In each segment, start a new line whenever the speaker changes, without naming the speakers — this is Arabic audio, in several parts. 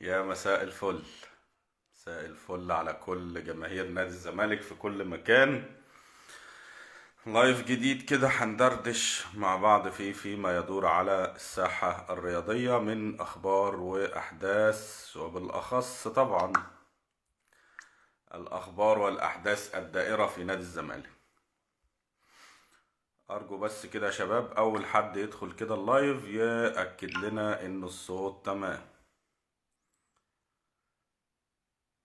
يا مساء الفل. مساء الفل على كل جماهير نادي الزمالك في كل مكان. لايف جديد كده هندردش مع بعض فيه فيما يدور على الساحة الرياضية من أخبار وأحداث، وبالأخص طبعا الأخبار والأحداث الدائرة في نادي الزمالك. أرجو بس كده يا شباب أول حد يدخل كده اللايف يأكد لنا إن الصوت تمام،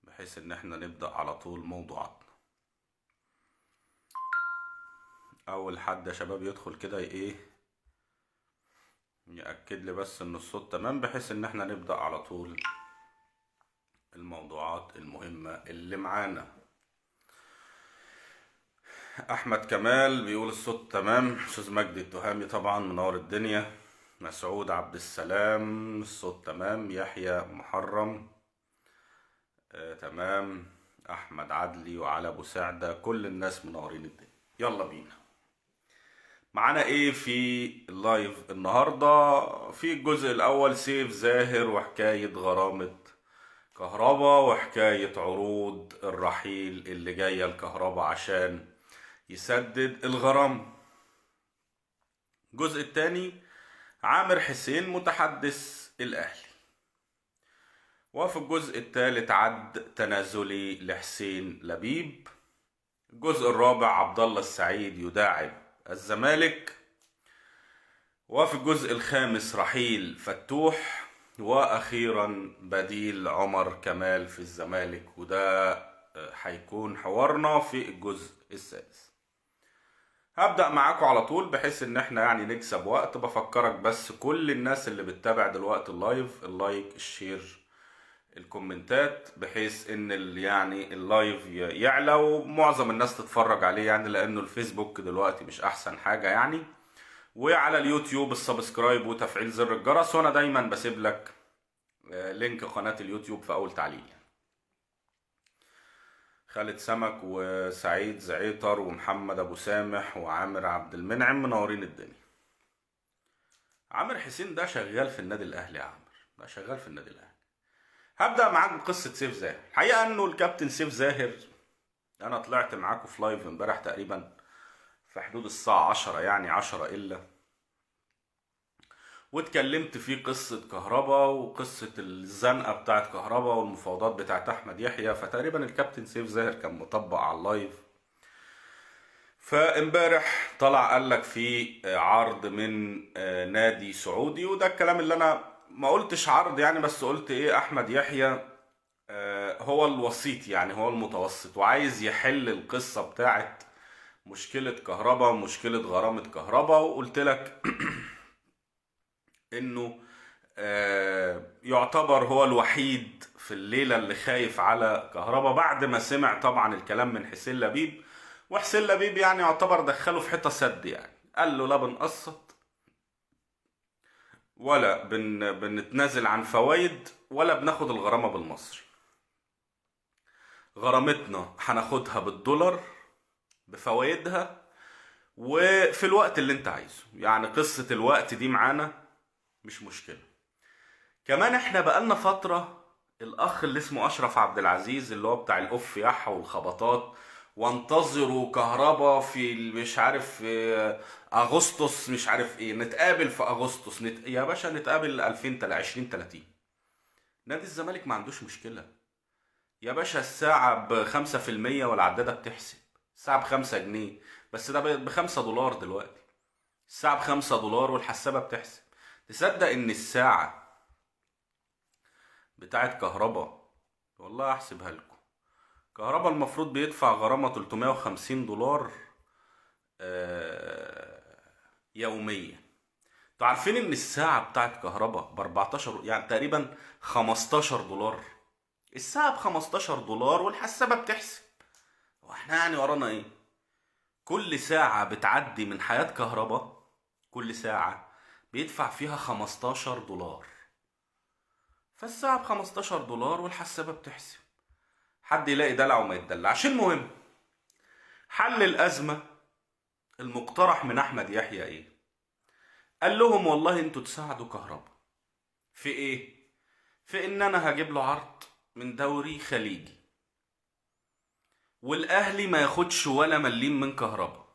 بحيث إن احنا نبدأ على طول موضوعاتنا. اول حد يا شباب يدخل كده يأكد لي بس ان الصوت تمام، بحيث ان احنا نبدأ على طول الموضوعات المهمة اللي معانا. احمد كمال بيقول الصوت تمام. استاذ مجدي التهامي طبعا منور الدنيا. مسعود عبد السلام الصوت تمام. يحيى محرم تمام. احمد عدلي وعلى ابو سعدة، كل الناس منورين الدنيا. يلا بينا. معانا ايه في اللايف النهارده؟ في الجزء الاول سيف زاهر وحكاية غرامة كهربا وحكاية عروض الرحيل اللي جاية الكهربا عشان يسدد الغرام. الجزء الثاني عامر حسين متحدث الاهلي. وفي الجزء الثالث عد تنازلي لحسين لبيب. الجزء الرابع عبد الله السعيد يداعب الزمالك. وفي الجزء الخامس رحيل فتوح. واخيرا بديل عمر كمال في الزمالك، وده هيكون حوارنا في الجزء السادس. هبدأ معاكم على طول بحيث ان احنا يعني نكسب وقت. بفكرك بس كل الناس اللي بتتابع دلوقتي اللايف، اللايك الشير الكومنتات، بحيث ان يعني اللايف يعلى ومعظم الناس تتفرج عليه، يعني لانه الفيسبوك دلوقتي مش احسن حاجة يعني. وعلى اليوتيوب السبسكرايب وتفعيل زر الجرس، وانا دايما بسيب لك لينك قناة اليوتيوب في اول تعليق. خالد سمك وسعيد زعيطر ومحمد ابو سامح وعامر عبد المنعم منورين الدنيا. عامر حسين ده شغال في النادي الاهلي. عامر ده شغال في النادي الاهلي. هبدأ معاك بقصة سيف زاهر. الحقيقة انه الكابتن سيف زاهر، انا طلعت معاكم في لايف امبارح تقريبا في حدود الساعة 10، يعني 10 الا، واتكلمت في قصة كهربا وقصة الزنقة بتاعت كهربا والمفاوضات بتاعت احمد يحيى. فتقريبا الكابتن سيف زاهر كان مطبق على اللايف. فامبارح طلع قال لك في عرض من نادي سعودي، وده الكلام اللي انا ما قلتش عرض يعني، بس قلت احمد يحيى هو الوسيط، يعني هو المتوسط، وعايز يحل القصة بتاعت مشكلة كهربا، مشكلة غرامة كهربا. وقلت لك انه يعتبر هو الوحيد في الليلة اللي خايف على كهربا بعد ما سمع طبعا الكلام من حسين لبيب. وحسين لبيب يعني يعتبر دخله في حتة سد، يعني قال له لا بنقسط ولا بنتنازل عن فوائد ولا بناخد الغرامة بالمصري. غرامتنا هناخدها بالدولار بفوائدها وفي الوقت اللي انت عايزه، يعني قصة الوقت دي معانا مش مشكلة. كمان احنا بقالنا فترة الاخ اللي اسمه اشرف عبد العزيز اللي هو بتاع الاوف ياحة والخبطات، وانتظروا كهربا في مش عارف في اغسطس، مش عارف نتقابل في اغسطس يا باشا نتقابل 2030. نادي الزمالك ما عندوش مشكلة يا باشا. الساعة ب5% والعدادة بتحسب. الساعة ب5 جنيه، بس ده ب5 دولار دلوقتي. الساعة ب5 دولار والحسابة بتحسب. تصدق ان الساعة بتاعت كهربا، والله احسبها لكم، كهربا المفروض بيدفع غرامة 350 دولار يوميا. انتوا عارفين ان الساعة بتاعت كهربا ب 14، يعني تقريبا 15 دولار. الساعة ب15 دولار والحسابة بتحسب. واحنا يعني ورانا كل ساعة بتعدي من حياة كهربا، كل ساعة بيدفع فيها 15 دولار. فالساعة ب15 دولار والحسابة بتحسب. حد يلاقي دلع وما يتدلعش. المهم، حل الأزمة المقترح من أحمد يحيى قال لهم والله انتوا تساعدوا كهربا في في ان انا هجيب له عرض من دوري خليجي، والاهلي ما ياخدش ولا مليم من كهربا،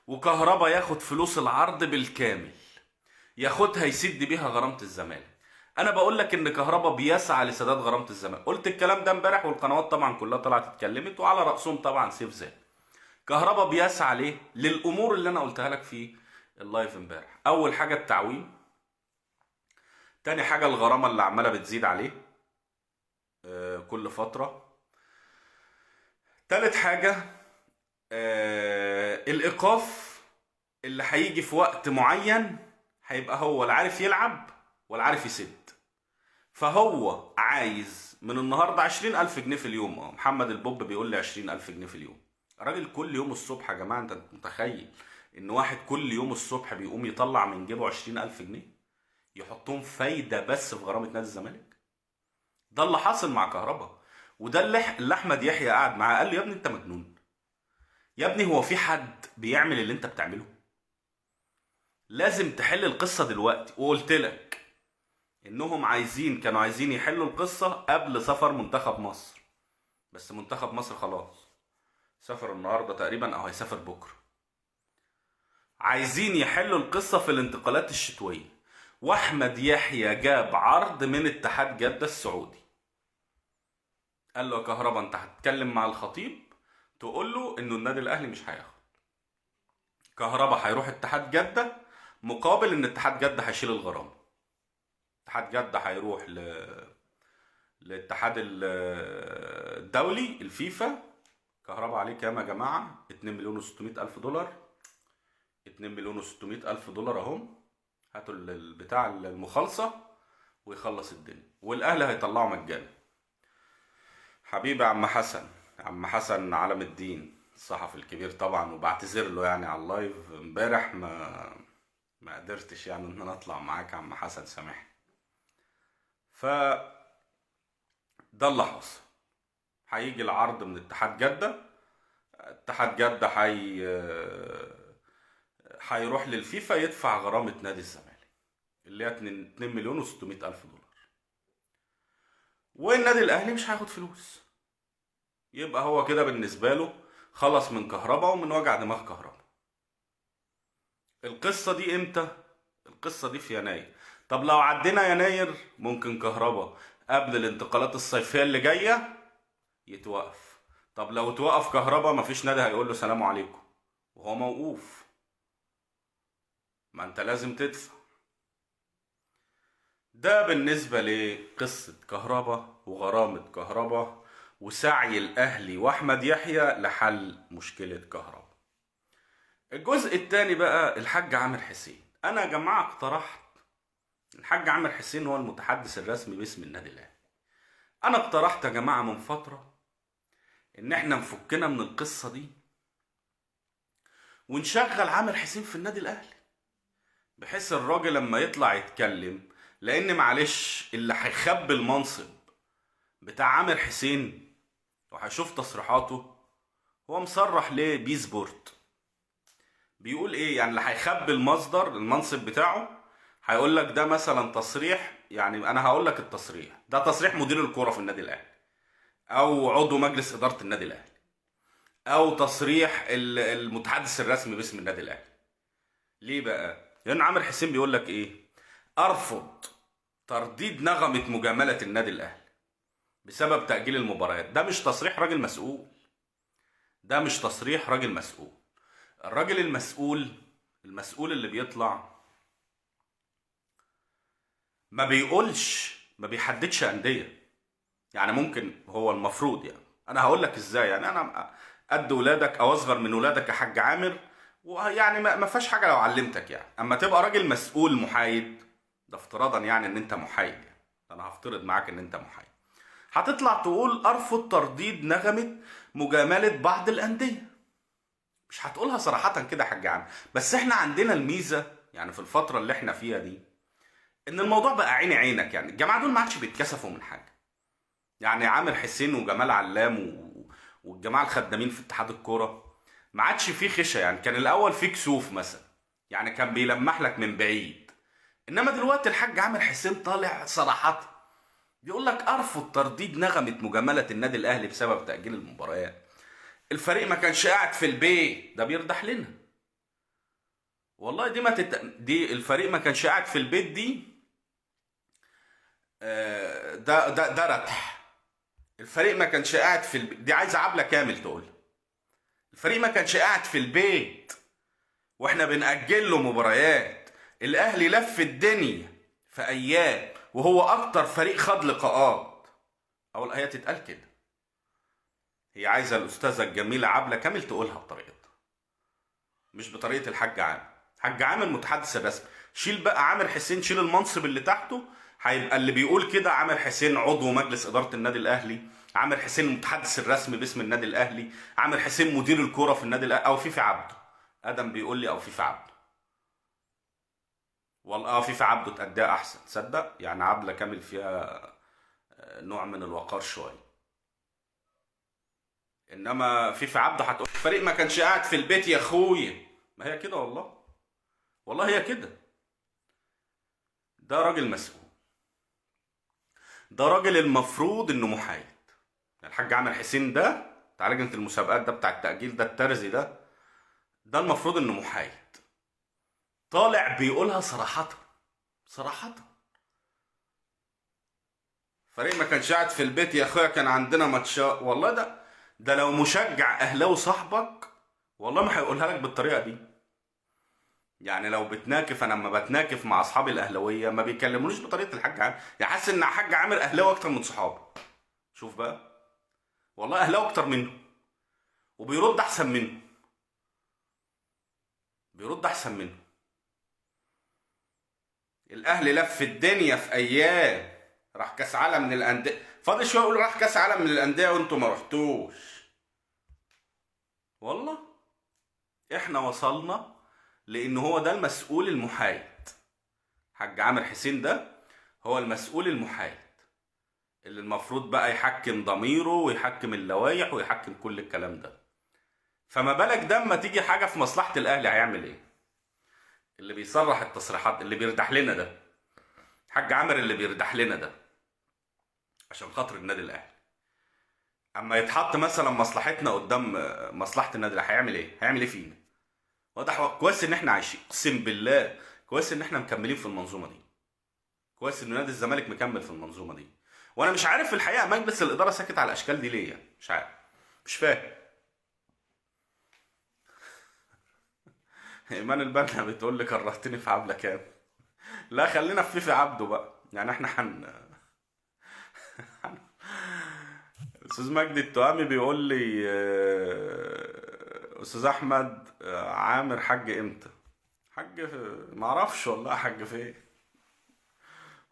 وكهربا ياخد فلوس العرض بالكامل، ياخدها يسد بيها غرامة الزمالك. انا بقول لك ان كهربا بيسعى لسداد غرامة الزمالك. قلت الكلام ده امبارح والقنوات طبعا كلها طلعت اتكلمت، وعلى رأسهم طبعا سيف زاهد. كهربا بيسعى ليه؟ للامور اللي انا قلتها لك في اللايف امبارح. اول حاجة التعويم، تاني حاجة الغرامة اللي عمالة بتزيد عليه كل فترة، تالت حاجة الإيقاف اللي هيجي في وقت معين، هيبقى هو لا عارف يلعب ولا عارف يسد. فهو عايز من النهاردة 20,000 جنيه في اليوم. محمد البوب بيقول لي 20,000 جنيه في اليوم. الراجل كل يوم الصبح يا جماعة، انت متخيل ان واحد كل يوم الصبح بيقوم يطلع من جيبه 20,000 جنيه يحطهم فايدة بس في غرامة نادي الزمالك؟ ده اللي حاصل مع كهربا، وده اللي احمد يحيى قاعد معاه قال له يا ابني انت مجنون، يا ابني هو في حد بيعمل اللي انت بتعمله؟ لازم تحل القصة دلوقتي. وقلت لك انهم كانوا عايزين يحلوا القصة قبل سفر منتخب مصر، بس منتخب مصر خلاص سافر النهاردة تقريبا او هيسافر بكرة. عايزين يحلوا القصة في الانتقالات الشتوية، واحمد يحيى جاب عرض من اتحاد جدة السعودي. قال له يا كهربا انت هتتكلم مع الخطيب تقول له انه النادي الاهلي مش هياخد. كهربا هيروح اتحاد جدة مقابل ان اتحاد جدة هيشيل الغرامة. اتحاد جدة هيروح للاتحاد الدولي الفيفا، كهربا عليه كام يا جماعة؟ 2 مليون و600 ألف دولار. 2 مليون و600 ألف دولار اهم، هاتوا بتاع المخالصة ويخلص الدنيا، والاهلي هيطلعه مجانا. حبيبي عم حسن، عم حسن علم الدين الصحفي الكبير طبعا، وبعتذر له يعني على اللايف امبارح ما قدرتش يعني ان انا اطلع معاك. عم حسن سامحني. ف ده اللي حصل. هيجي العرض من اتحاد جدة، اتحاد جدة هيروح للفيفا يدفع غرامة نادي الزمالك اللي هي 2 مليون و600 ألف دولار، والنادي الأهلي مش هياخد فلوس. يبقى هو كده بالنسبة له خلص من كهربا ومن وجع دماغ كهربا. القصة دي امتى؟ القصة دي في يناير. طب لو عدينا يناير ممكن كهربا قبل الانتقالات الصيفية اللي جاية يتوقف. طب لو توقف كهربا مفيش نادي هيقول له سلام عليكم وهو موقوف، ما انت لازم تدفع. ده بالنسبة لقصة كهربا وغرامة كهربا وسعي الأهلي وأحمد يحيى لحل مشكلة كهربا. الجزء الثاني بقى الحاج عامر حسين. أنا يا جماعة اقترحت، الحاج عامر حسين هو المتحدث الرسمي باسم النادي الأهلي. أنا اقترحت يا جماعة من فترة إن إحنا نفكنا من القصة دي ونشغل عامر حسين في النادي الأهلي، بحيث الراجل لما يطلع يتكلم، لأن معلش اللي هيخبي المنصب بتاع عامر حسين وهشوف تصريحاته، هو مصرح ليه بي سبورت بيقول ايه يعني. اللي هيخبي المنصب بتاعه هيقول لك ده مثلا تصريح، يعني انا هقول لك التصريح ده تصريح مدير الكوره في النادي الاهلي او عضو مجلس اداره النادي الاهلي او تصريح المتحدث الرسمي باسم النادي الاهلي. ليه بقى؟ لان عامر حسين بيقول لك ايه؟ ارفض ترديد نغمه مجامله النادي الاهلي بسبب تاجيل المباريات. ده مش تصريح راجل مسؤول، ده مش تصريح راجل مسؤول. الراجل المسؤول اللي بيطلع ما بيقولش، ما بيحددش انديه. يعني ممكن هو المفروض، يعني انا هقول لك ازاي، يعني انا قد ولادك او اصغر من ولادك يا حاج عامر، ويعني ما فيهاش حاجه لو علمتك. يعني اما تبقى راجل مسؤول محايد، ده افتراضا يعني ان انت محايد، يعني انا هفترض معاك ان انت محايد، هتطلع تقول ارفض ترديد نغمه مجامله بعض الانديه. مش هتقولها صراحه كده يا حاج عامر، بس احنا عندنا الميزه يعني في الفتره اللي احنا فيها دي ان الموضوع بقى عيني عينك. يعني الجماعه دول ما عادش بيتكسفوا من حاجه. يعني عامر حسين وجمال علام والجماعه الخدامين في اتحاد الكوره ما عادش فيه خشه. يعني كان الاول فيه كسوف مثلا، يعني كان بيلمح لك من بعيد، انما دلوقتي الحاج عامر حسين طالع صراحه بيقول لك ارفض ترديد نغمة مجاملة النادي الاهلي بسبب تأجيل المباريات. الفريق ما كانش قاعد في البيت، ده بيردح لنا. والله دي ما دي الفريق ما كانش قاعد في البيت دي. ده رتح. الفريق ما كانش قاعد في البيت دي عايزه عبله كامل تقول. الفريق ما كانش قاعد في البيت واحنا بنأجل له مباريات. الاهلي لف الدنيا في ايام، وهو اكتر فريق خد لقاءات. اول هي تتقال كده. هي عايزه الاستاذه الجميله عبله كامل تقولها بطريقتها، مش بطريقه الحاج عامر. حاج عامر المتحدث الرسمي. شيل بقى عامر حسين، شيل المنصب اللي تحته، هيبقى اللي بيقول كده عامر حسين عضو مجلس اداره النادي الاهلي، عامر حسين المتحدث الرسمي باسم النادي الاهلي، عامر حسين مدير الكوره في النادي الاهلي، او فيفي عبده. ادم بيقول لي او فيفي عبده. والله فيفي عبده تأديها احسن تصدق، يعني عبله كامل فيها نوع من الوقار شويه. انما فيفي عبده هتقول الفريق ما كانش قاعد في البيت يا اخويا. ما هي كده والله. والله هي كده. ده راجل مسؤول. ده راجل المفروض انه محايد. يعني الحاج عامر حسين ده بتاع لجنه المسابقات، ده بتاع التأجيل، ده الترزي ده المفروض انه محايد. طالع بيقولها صراحة. صراحة. فريق ما كانش قاعد في البيت يا اخويا، كان عندنا ماتشات. والله ده لو مشجع اهلاوي صاحبك والله ما هيقولها لك بالطريقة دي. يعني لو بتناكف، انا لما بتناكف مع اصحابي الاهلاويه ما بيكلمونيش بطريقه الحاج عامر. يعني حاسس ان الحاج عامر اهلاوي اكتر من صحابه. شوف بقى. والله اهلاوي اكتر منه، وبيرد احسن منه. بيرد احسن منه. الاهلي لف الدنيا في ايام، راح كاس عالم من الانديه، فاضل شويه يقول راح كاس عالم من الانديه وانتوا ما رحتوش. والله احنا وصلنا لان هو ده المسؤول المحايد. حاج عامر حسين ده هو المسؤول المحايد اللي المفروض بقى يحكم ضميره ويحكم اللوائح ويحكم كل الكلام ده. فما بالك ده اما تيجي حاجه في مصلحه الاهلي هيعمل ايه؟ اللي بيصرح التصريحات، اللي بيردح لنا ده، حاج عامر اللي بيردح لنا ده عشان خاطر النادي الاهلي، اما يتحط مثلا مصلحتنا قدام مصلحه النادي الاهلي هيعمل ايه؟ هيعمل ايه فينا؟ واضح. كويس ان احنا عايشين، اقسم بالله كويس ان احنا مكملين في المنظومه دي. كويس ان نادي الزمالك مكمل في المنظومه دي. وانا مش عارف في الحقيقه مجلس الاداره ساكت على الاشكال دي ليه، يعني مش عارف. مش فاهم. ايمان البنا بتقول لي كرهتني في عبله كام. لا خلينا في فيفي عبده بقى، يعني احنا استاذ مجدي التهامي بيقول لي استاذ احمد عامر حج امتى؟ حج ما اعرفش والله. حج فين؟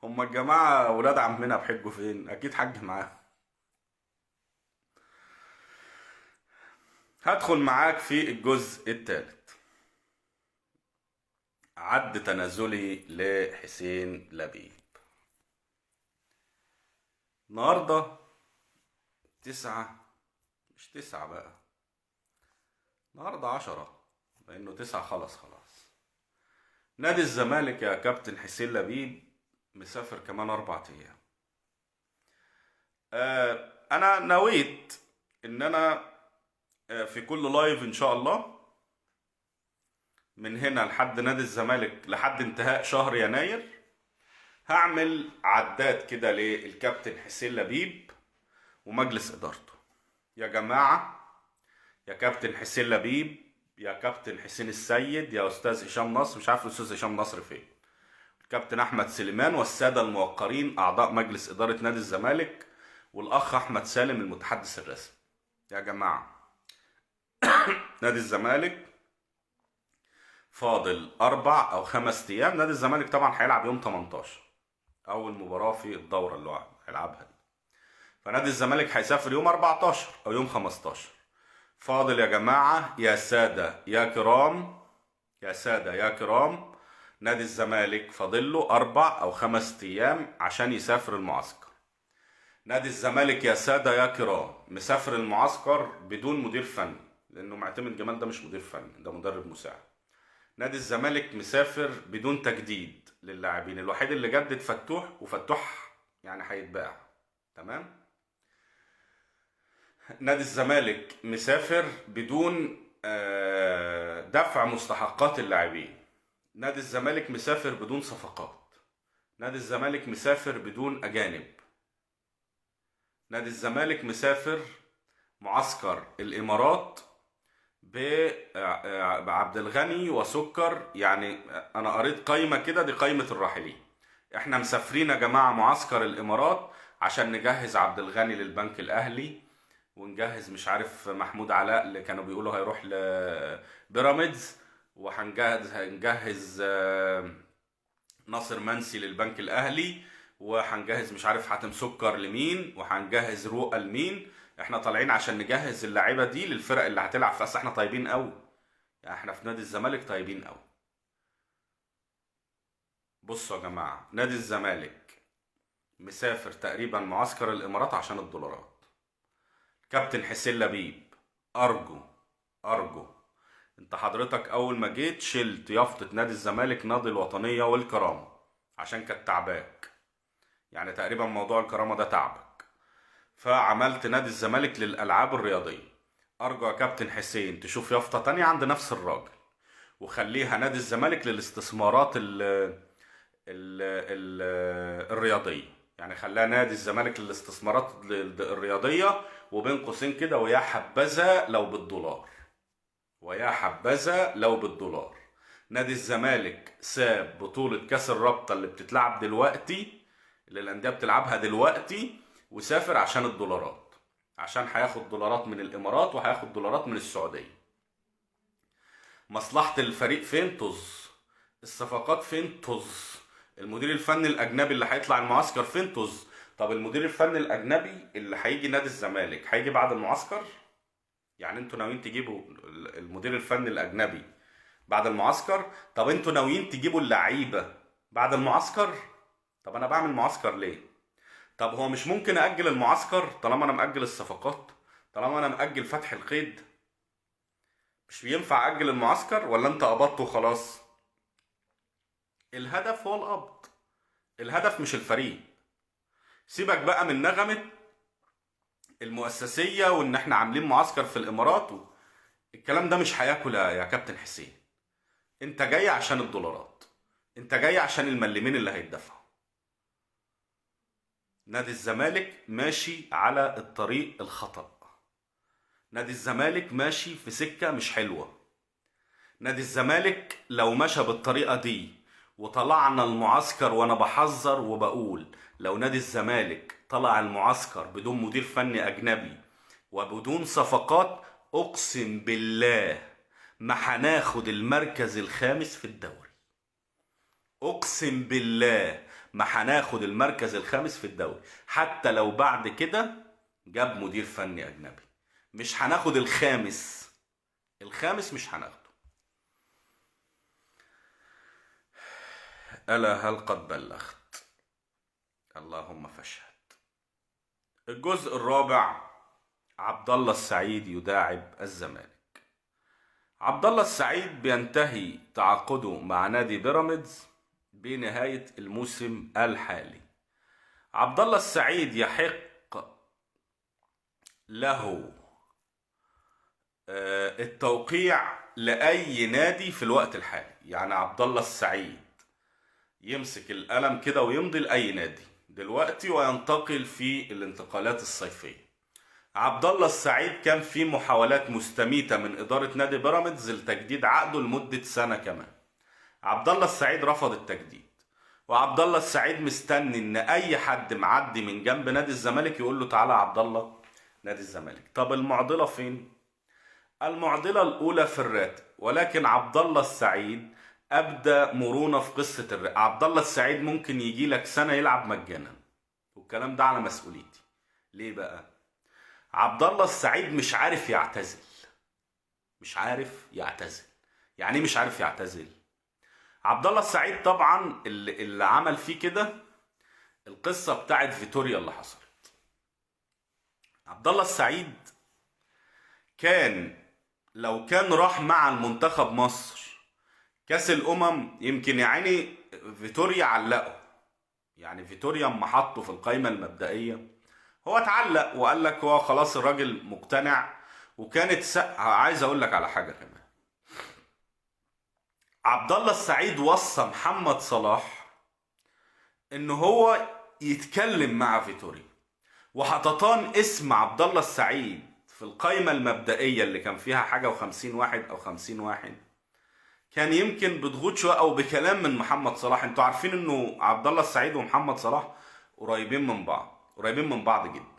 هما الجماعه ولاد عمنا بحجوا فين؟ اكيد حج معاه. هدخل معاك في الجزء الثالث. عد تنازلي لحسين لبيب. النهارده 9، مش 9 بقى، النهارده 10، لأنه 9 خلاص. نادي الزمالك يا كابتن حسين لبيب مسافر كمان 4 أيام. أنا نويت إن أنا في كل لايف إن شاء الله من هنا لحد نادي الزمالك لحد انتهاء شهر يناير هعمل عداد كده للكابتن حسين لبيب ومجلس ادارته. يا جماعه، يا كابتن حسين لبيب، يا كابتن حسين السيد، يا استاذ هشام نصر، مش عارف الاستاذ هشام نصر فين، الكابتن احمد سليمان والساده الموقرين اعضاء مجلس اداره نادي الزمالك والاخ احمد سالم المتحدث الرسمي. يا جماعه، نادي الزمالك فاضل 4 أو 5 أيام. نادي الزمالك طبعا هيلعب يوم 18 أول مباراة في الدورة اللي هيلعبها دي. فنادي الزمالك هيسافر يوم 14 أو يوم 15. فاضل يا جماعة، يا سادة يا كرام، يا سادة يا كرام، نادي الزمالك فاضل له 4 أو 5 أيام عشان يسافر المعسكر. نادي الزمالك يا سادة يا كرام مسافر المعسكر بدون مدير فني، لأنه معتمد جمال ده مش مدير فني، ده مدرب مساعد. نادي الزمالك مسافر بدون تجديد للاعبين، الوحيد اللي جدد فتوح، وفتوح يعني هيتباع. تمام. نادي الزمالك مسافر بدون دفع مستحقات اللاعبين. نادي الزمالك مسافر بدون صفقات. نادي الزمالك مسافر بدون أجانب. نادي الزمالك مسافر معسكر الإمارات بعبد الغني وسكر. يعني أنا قريت قايمة كده، دي قايمة الراحلين. احنا مسافرين يا جماعة معسكر الإمارات عشان نجهز عبد الغني للبنك الأهلي، ونجهز مش عارف محمود علاء اللي كانوا بيقولوا هيروح لبيراميدز، هنجهز ناصر منسي للبنك الاهلي، وهنجهز مش عارف حاتم سكر لمين، وهنجهز رؤى لمين. احنا طالعين عشان نجهز اللعيبه دي للفرق اللي هتلعب في احنا طيبين قوي. يعني احنا في نادي الزمالك طيبين قوي. بصوا يا جماعه، نادي الزمالك مسافر تقريبا معسكر الامارات عشان الدولارات. كابتن حسين لبيب، ارجو انت حضرتك اول ما جيت شلت يافطة نادي الزمالك نادي الوطنية والكرامة عشان كانت تعباك. يعني تقريبا موضوع الكرامة ده تعبك، فعملت نادي الزمالك للألعاب الرياضية. ارجو يا كابتن حسين تشوف يافطة تانية عند نفس الراجل، وخليها نادي الزمالك للاستثمارات ال الرياضية. يعني خلاها نادي الزمالك للاستثمارات الرياضية، وبين قوسين كده ويا حبذا لو بالدولار، ويا حبذا لو بالدولار. نادي الزمالك ساب بطولة كاس الرابطة اللي بتتلعب دلوقتي، اللي الأندية بتلعبها دلوقتي، وسافر عشان الدولارات، عشان هياخد دولارات من الإمارات وهياخد دولارات من السعودية. مصلحة الفريق فين؟ طز. الصفقات فين؟ طز. المدير الفني الأجنبي اللي هيطلع المعسكر فين؟ طز. طب المدير الفني الأجنبي اللي هيجي نادي الزمالك هيجي بعد المعسكر؟ يعني انتوا ناويين تجيبوا المدير الفني الاجنبي بعد المعسكر؟ طب انتوا ناويين تجيبوا اللعيبه بعد المعسكر؟ طب انا بعمل معسكر ليه؟ طب هو مش ممكن اجل المعسكر طالما انا مأجل الصفقات؟ طالما انا مأجل فتح القيد، مش بينفع اجل المعسكر؟ ولا انت قبضت وخلاص؟ الهدف هو القبض، الهدف مش الفريق. سيبك بقى من نغمه المؤسسيه وان احنا عاملين معسكر في الامارات الكلام ده مش هياكل يا كابتن حسين. انت جاي عشان الدولارات، انت جاي عشان الملمين اللي هيدفعوا. نادي الزمالك ماشي على الطريق الخطأ. نادي الزمالك ماشي في سكة مش حلوة. نادي الزمالك لو مشى بالطريقة دي وطلعنا المعسكر، وانا بحذر وبقول لو نادي الزمالك طلع المعسكر بدون مدير فني اجنبي وبدون صفقات، اقسم بالله ما هناخد المركز الخامس في الدوري. اقسم بالله ما هناخد المركز الخامس في الدوري، حتى لو بعد كده جاب مدير فني اجنبي مش هناخد الخامس. الخامس مش هناخده. ألا هل قد بلغت؟ اللهم فاشهد. الجزء الرابع، عبد الله السعيد يداعب الزمالك. عبد الله السعيد بينتهي تعاقده مع نادي بيراميدز بنهاية الموسم الحالي. عبد الله السعيد يحق له التوقيع لأي نادي في الوقت الحالي. يعني عبد الله السعيد يمسك القلم كده ويمضي لأي نادي دلوقتي وينتقل في الانتقالات الصيفية. عبد الله السعيد كان في محاولات مستميتة من إدارة نادي بيراميدز لتجديد عقده لمدة سنة كمان. عبد الله السعيد رفض التجديد، وعبد الله السعيد مستني ان اي حد معدي من جنب نادي الزمالك يقول له تعالى يا عبد الله نادي الزمالك. طب المعضلة فين؟ المعضلة الأولى في الراتب، ولكن عبد الله السعيد أبدى مرونة في قصة الراتب. عبد الله السعيد ممكن يجي لك سنة يلعب مجانا، والكلام ده على مسؤوليتي. ليه بقى؟ عبد الله السعيد مش عارف يعتزل. مش عارف يعتزل. يعني مش عارف يعتزل. عبد الله السعيد طبعا اللي عمل فيه كده القصة بتاعت فيتوريا اللي حصلت. عبد الله السعيد كان لو كان راح مع المنتخب مصر كاس الامم، يمكن يعني فيتوريا علقه، يعني فيتوريا اما حطه في القائمة المبدئية هو اتعلق وقال لك هو خلاص الراجل مقتنع. وكانت عايز اقول لك على حاجة كمان. عبد الله السعيد وصى محمد صلاح ان هو يتكلم مع فيتوريا، وحططان اسم عبد الله السعيد في القائمة المبدئية اللي كان فيها حاجة و50 واحد او 50 واحد، كان يمكن بضغوط شويه او بكلام من محمد صلاح. انتوا عارفين انه عبد الله السعيد ومحمد صلاح قريبين من بعض، قريبين من بعض جدا.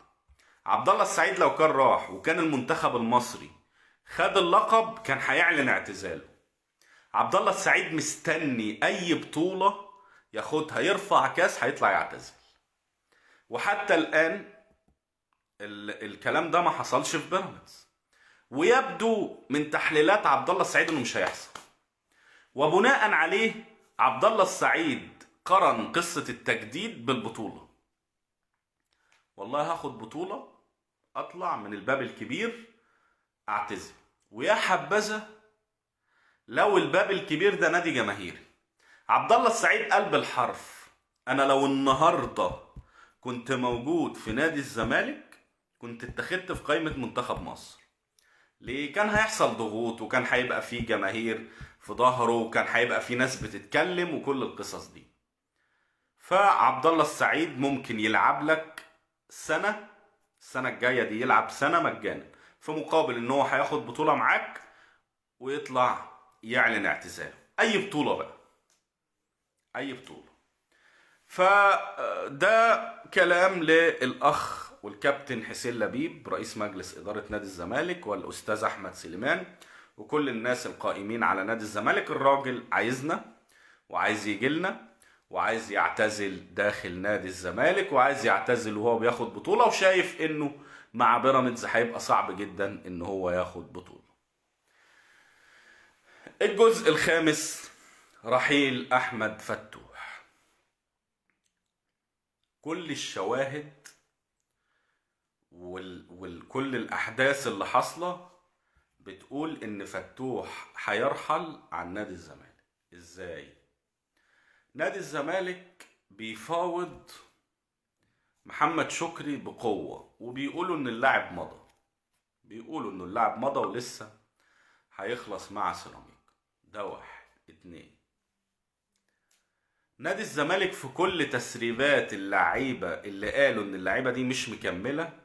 عبد الله السعيد لو كان راح وكان المنتخب المصري خد اللقب كان هيعلن اعتزاله. عبد الله السعيد مستني اي بطوله ياخدها يرفع كاس هيطلع يعتزل. وحتى الان الكلام ده ما حصلش في بيراميدز، ويبدو من تحليلات عبد الله السعيد انه مش هيحصل. وبناء عليه عبد الله السعيد قرن قصة التجديد بالبطولة. والله هاخد بطولة اطلع من الباب الكبير اعتزل. ويا حبذا لو الباب الكبير ده نادي جماهيري. عبد الله السعيد قال بالحرف انا لو النهارده كنت موجود في نادي الزمالك كنت اتخذت في قائمة منتخب مصر. ليه؟ كان هيحصل ضغوط وكان هيبقى فيه جماهير في ظهره وكان هيبقى فيه ناس بتتكلم وكل القصص دي. فعبد الله السعيد ممكن يلعب لك السنة الجاية دي يلعب سنة مجانا في مقابل ان هو هياخد بطولة معاك ويطلع يعلن اعتزاله. اي بطولة بقى، اي بطولة. فده كلام للاخ والكابتن حسين لبيب رئيس مجلس ادارة نادي الزمالك والاستاذ احمد سليمان وكل الناس القائمين على نادي الزمالك. الراجل عايزنا وعايز يجيلنا وعايز يعتزل داخل نادي الزمالك وعايز يعتزل وهو بياخد بطولة، وشايف انه مع بيراميدز هيبقى صعب جدا ان هو ياخد بطولة. الجزء الخامس رحيل احمد فتوح. كل الشواهد وكل الاحداث اللي حاصله بتقول ان فتوح هيرحل عن نادي الزمالك. ازاي؟ نادي الزمالك بيفاوض محمد شكري بقوه وبيقولوا ان اللاعب مضى، بيقولوا انه اللاعب مضى ولسه هيخلص مع سيراميكا. ده 1. 2، نادي الزمالك في كل تسريبات اللعيبه اللي قالوا ان اللعيبه دي مش مكمله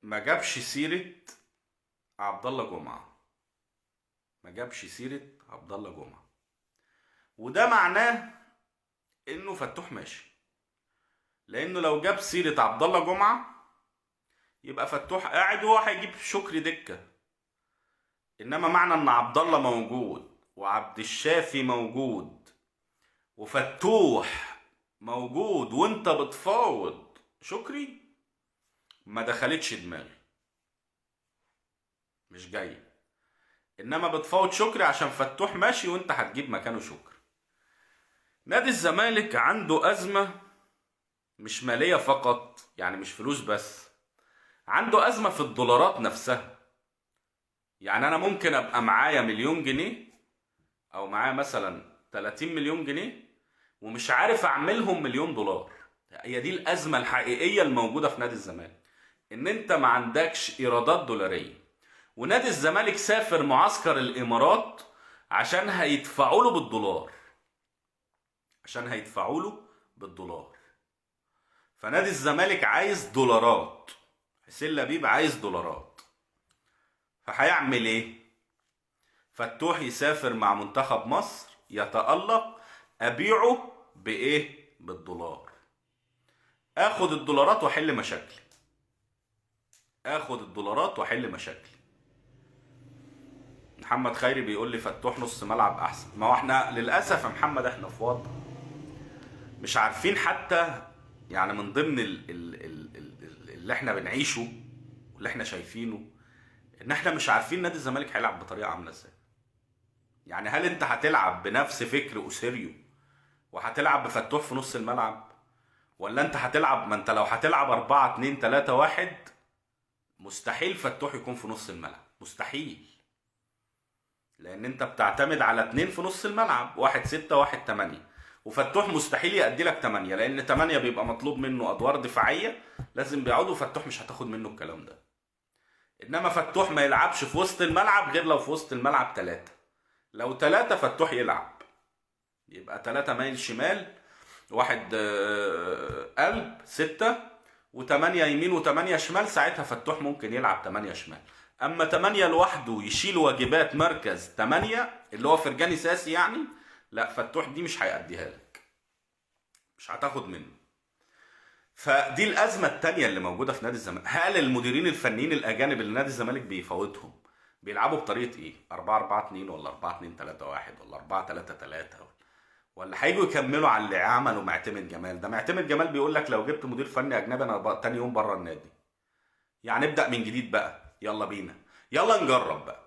ما جابش سيره عبد الله جمعه، ما جابش سيره عبد الله جمعه. وده معناه انه فتوح ماشي، لانه لو جاب سيره عبد الله جمعه يبقى فتوح قاعد وهو هيجيب شكري دكه. انما معنى ان عبد الله موجود وعبد الشافي موجود وفتوح موجود وانت بتفاوض شكري، ما دخلتش دماغي، مش جاي. انما بتفاوض شكري عشان فتوح ماشي وانت هتجيب مكانه شكري. نادي الزمالك عنده ازمة مش مالية فقط، يعني مش فلوس بس، عنده ازمة في الدولارات نفسها. يعني انا ممكن ابقى معايا مليون جنيه او معايا مثلا 30 مليون جنيه ومش عارف اعملهم مليون دولار. هي دي الازمة الحقيقية الموجودة في نادي الزمالك، ان انت ما عندكش ايرادات دولارية. ونادي الزمالك سافر معسكر الامارات عشان هيدفعوا له بالدولار، عشان هيدفعوا له بالدولار. فنادي الزمالك عايز دولارات، حسين لبيب عايز دولارات. فهيعمل ايه؟ فتوح يسافر مع منتخب مصر يتألق، ابيعه بايه؟ بالدولار. اخد الدولارات واحل مشاكلي، اخد الدولارات واحل مشاكلي. محمد خيري بيقول لي فتوح نص ملعب احسن. ما هو احنا للاسف يا محمد احنا في وضع مش عارفين حتى، يعني من ضمن اللي احنا بنعيشه واللي احنا شايفينه ان احنا مش عارفين نادي الزمالك هيلعب بطريقه عامله ازاي. يعني هل انت هتلعب بنفس فكر اوسيريو وهتلعب بفتوح في نص الملعب، ولا انت هتلعب، ما انت لو هتلعب 4-2-3-1 مستحيل فتوح يكون في نص الملعب، مستحيل. لان انت بتعتمد على 2 في نص الملعب، 1-6 1-8، وفتوح مستحيل يأدي لك 8، لان 8 بيبقى مطلوب منه ادوار دفاعيه لازم بيقعدوا، فتوح مش هتاخد منه الكلام ده. انما فتوح ما يلعبش في وسط الملعب غير لو في وسط الملعب 3. لو 3 فتوح يلعب، يبقى 3 مايل شمال، واحد قلب 6 و8 يمين و8 شمال، ساعتها فتوح ممكن يلعب 8 شمال. اما 8 لوحده يشيل واجبات مركز 8 اللي هو فرجاني ساسي يعني، لا فتوح دي مش هيأديها لك، مش هتاخد منه. فدي الازمه الثانيه اللي موجوده في نادي الزمالك. هل المديرين الفنيين الاجانب اللي نادي الزمالك بيفاوضهم بيلعبوا بطريقه ايه؟ 4-4-2 ولا 4-2-3-1 ولا 4-3-3، ولا هيجوا يكملوا على اللي عمله معتمد جمال؟ ده معتمد جمال بيقول لك لو جبت مدير فني اجنبي انا تاني يوم بره النادي. يعني ابدأ من جديد بقى، يلا بينا، يلا نجرب بقى.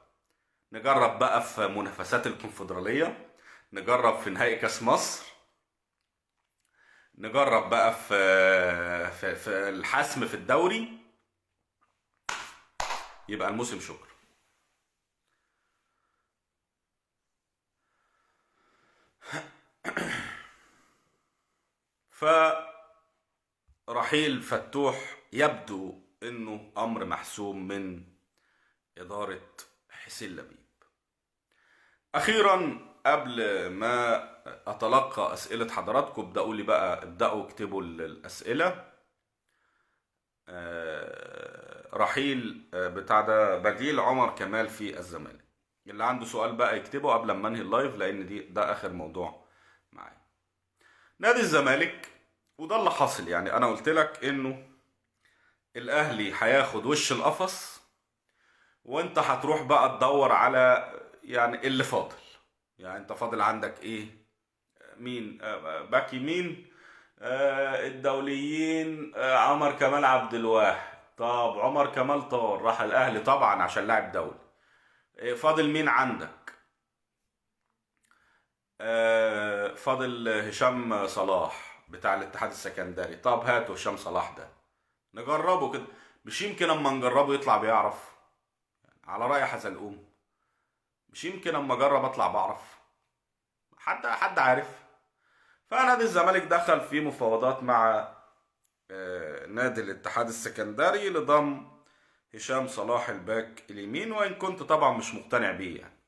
نجرب بقى في منافسات الكونفدرالية، نجرب في نهائي كاس مصر، نجرب بقى في الحسم في الدوري، يبقى الموسم شكر. فرحيل فتوح يبدو انه امر محسوم من ادارة حسين لبيب. اخيرا قبل ما اتلقى اسئلة حضراتكم، ابدأوا لي بقى، ابدأوا اكتبوا الاسئلة. رحيل بتاع ده بديل عمر كمال في الزمالك. اللي عنده سؤال بقى يكتبه قبل ما انهي اللايف، لان ده اخر موضوع معايا. نادي الزمالك، وده اللي حاصل. يعني انا قلت لك انه الاهلي هياخد وش القفص، وانت هتروح بقى تدور على يعني اللي فاضل. يعني انت فاضل عندك ايه؟ مين باك يمين؟ الدوليين عمر كمال عبد الواحد. طب عمر كمال طار راح الاهلي طبعا عشان لاعب دولي. فاضل مين عندك؟ فاضل هشام صلاح بتاع الاتحاد السكندري. طب هاتوا هشام صلاح ده نجربه كده، مش يمكن اما نجربه يطلع بيعرف؟ على رأي حزلقوم، مش يمكن اما اجرب اطلع بعرف؟ حد عارف؟ فنادي الزمالك دخل في مفاوضات مع نادي الاتحاد السكندري لضم هشام صلاح الباك اليمين، وان كنت طبعا مش مقتنع بيه. يعني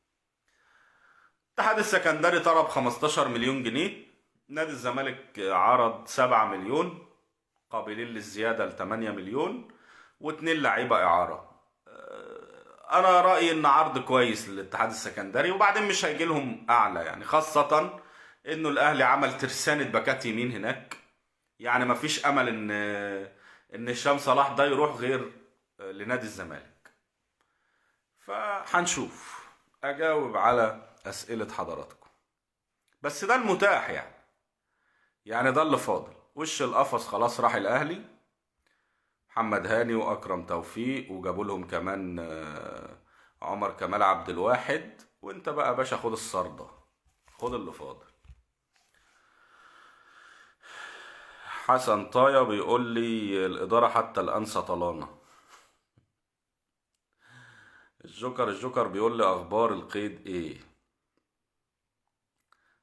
الاتحاد السكندري طلب 15 مليون جنيه، نادي الزمالك عرض 7 مليون قابلين للزيادة ل 8 مليون، واتنين لعيبة إعارة. أنا رأيي إن عرض كويس للاتحاد السكندري، وبعدين مش هيجي لهم أعلى، يعني خاصة إنه الأهلي عمل ترسانة باكات يمين هناك. يعني مفيش أمل إن هشام صلاح ده يروح غير لنادي الزمالك. فهنشوف أجاوب على أسئلة حضراتكم، بس ده المتاح يعني ده اللي فاضل. وش القفص خلاص راح الأهلي، محمد هاني واكرم توفيق، وجابوا لهم كمان عمر كمال عبد الواحد. وانت بقى يا باشا خد الصردة، خد اللي فاضل. حسن طايا بيقول لي الإدارة حتى الآن سطلانة. الجوكر بيقول لي أخبار القيد إيه؟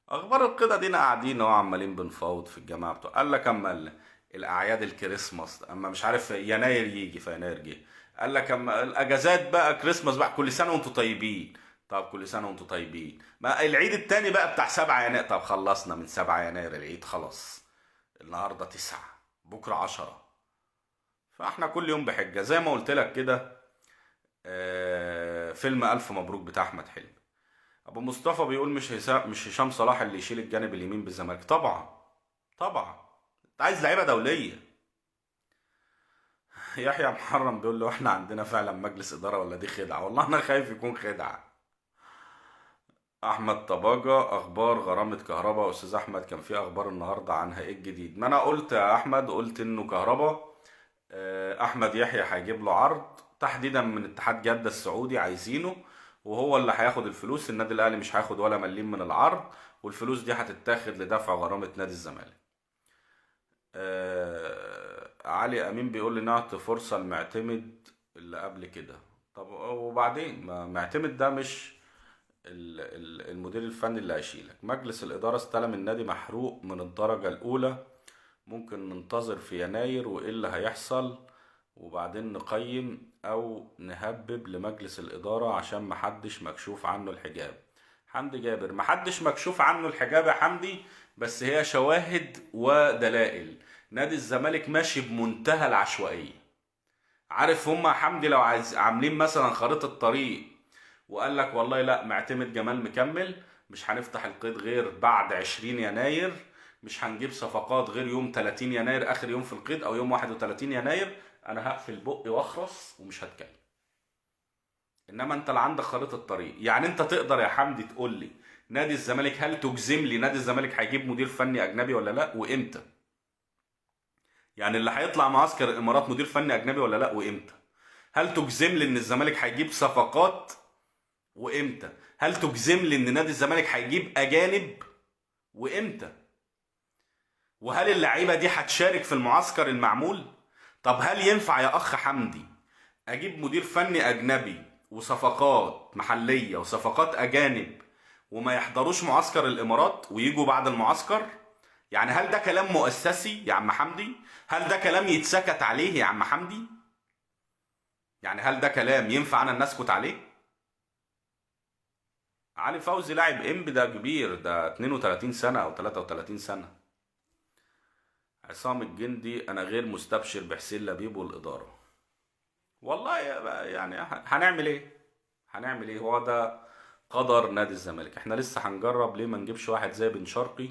أخبار القيد أدينا قاعدين أهو عمالين بنفاوض في الجماعة بتوع. قال لك أما الأعياد الكريسماس، أما مش عارف يناير يجي، في يناير جه. قال لك أما الأجازات بقى كريسماس بقى، كل سنة وأنتوا طيبين. طب كل سنة وأنتوا طيبين. ما العيد التاني بقى بتاع 7 يناير، طب خلصنا من 7 يناير العيد خلاص. النهاردة 9، بكرة 10. فاحنا كل يوم بحجة زي ما قلت لك كده. فيلم ألف مبروك بتاع أحمد حلمي. أبو مصطفى بيقول مش هشام صلاح اللي يشيل الجانب اليمين بالزمالك. طبعا طبعا، أنت عايز لعيبة دولية. يحيى محرم بيقول له احنا عندنا فعلا مجلس إدارة ولا دي خدعة؟ والله أنا خايف يكون خدعة. أحمد طباجة، أخبار غرامة كهرباء. أستاذ أحمد كان في أخبار النهاردة عنها إيه الجديد؟ ما أنا قلت يا أحمد، قلت إنه كهرباء احمد يحيى هيجيب له عرض تحديدا من اتحاد جدة السعودي، عايزينه، وهو اللي هياخد الفلوس. النادي الاهلي مش هياخد ولا مليم من العرض، والفلوس دي هتتاخد لدفع غرامة نادي الزمالك. علي امين بيقول لي نعطي فرصة لمعتمد اللي قبل كده. طب وبعدين ما معتمد ده المدير الفني اللي هيشيلك. مجلس الإدارة استلم النادي محروق من الدرجة الأولى، ممكن ننتظر في يناير وإيه اللي هيحصل وبعدين نقيم أو نهبب لمجلس الإدارة عشان محدش مكشوف عنه الحجاب. حمدي جابر: محدش مكشوف عنه الحجاب يا حمدي، بس هي شواهد ودلائل. نادي الزمالك ماشي بمنتهى العشوائية. عارف هما يا حمدي لو عاملين مثلا خريطة طريق وقال لك والله لا، معتمد جمال مكمل، مش هنفتح القيد غير بعد 20 يناير، مش هنجيب صفقات غير يوم 30 يناير اخر يوم في القيد او يوم 31 يناير، انا هقفل بقي واخرس ومش هتكلم. انما انت اللي عندك خريطة طريق. يعني انت تقدر يا حمدي تقول لي نادي الزمالك، هل تجزم لي نادي الزمالك هيجيب مدير فني اجنبي ولا لا وامتى؟ يعني اللي هيطلع معسكر الامارات مدير فني اجنبي ولا لا وامتى؟ هل تجزم لي ان الزمالك هيجيب صفقات وامتى؟ هل تجزم لي ان نادي الزمالك هيجيب اجانب وامتى؟ وهل اللعيبه دي هتشارك في المعسكر المعمول؟ طب هل ينفع يا اخ حمدي اجيب مدير فني اجنبي وصفقات محليه وصفقات اجانب وما يحضروش معسكر الامارات ويجوا بعد المعسكر؟ يعني هل ده كلام مؤسسي يا عم حمدي؟ هل ده كلام يتسكت عليه يا عم حمدي؟ يعني هل ده كلام ينفع انا الناس اسكت عليه؟ علي فوزي لاعب انبي ده كبير، ده 32 سنة او 33 سنة. عصام الجندي: انا غير مستبشر بحسين لبيب والادارة. والله يعني هنعمل ايه؟ هنعمل ايه؟ هو ده قدر نادي الزمالك. احنا لسه هنجرب، ليه ما نجيبش واحد زي بن شرقي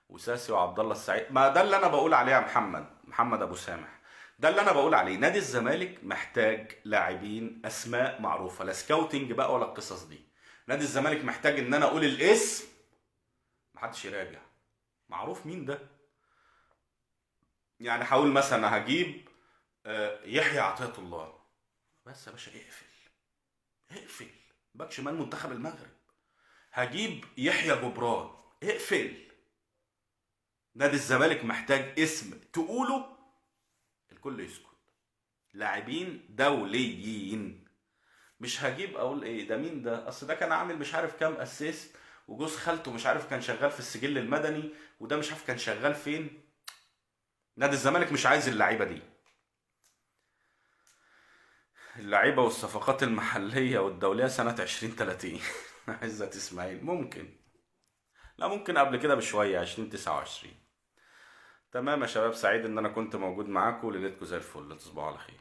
وساسي وعبد الله السعيد؟ ما ده اللي انا بقول عليه يا محمد ابو سامح، ده اللي انا بقول عليه. نادي الزمالك محتاج لاعبين اسماء معروفه، لا سكاوتنج بقى ولا القصص دي. نادي الزمالك محتاج ان انا اقول الاسم محدش يراجع، معروف مين ده. يعني هقول مثلا هجيب يحيى عطية الله، بس يا باشا اقفل اقفل. باك شمال منتخب المغرب. هجيب يحيى جبران، اقفل. نادي الزمالك محتاج اسم تقوله الكل يسكت. لاعبين دوليين. مش هجيب اقول ايه ده مين ده، اصل ده كان عامل مش عارف كام اسيست وجوز خالته مش عارف كان شغال في السجل المدني وده مش عارف كان شغال فين. نادي الزمالك مش عايز اللعيبه دي. اللعيبه والصفقات المحليه والدوليه سنه 2030. عزت اسماعيل ممكن، لا ممكن قبل كده بشويه 2029. تمام يا شباب، سعيد ان انا كنت موجود معاكم، ليلتكم زي الفل، تصبحوا على خير.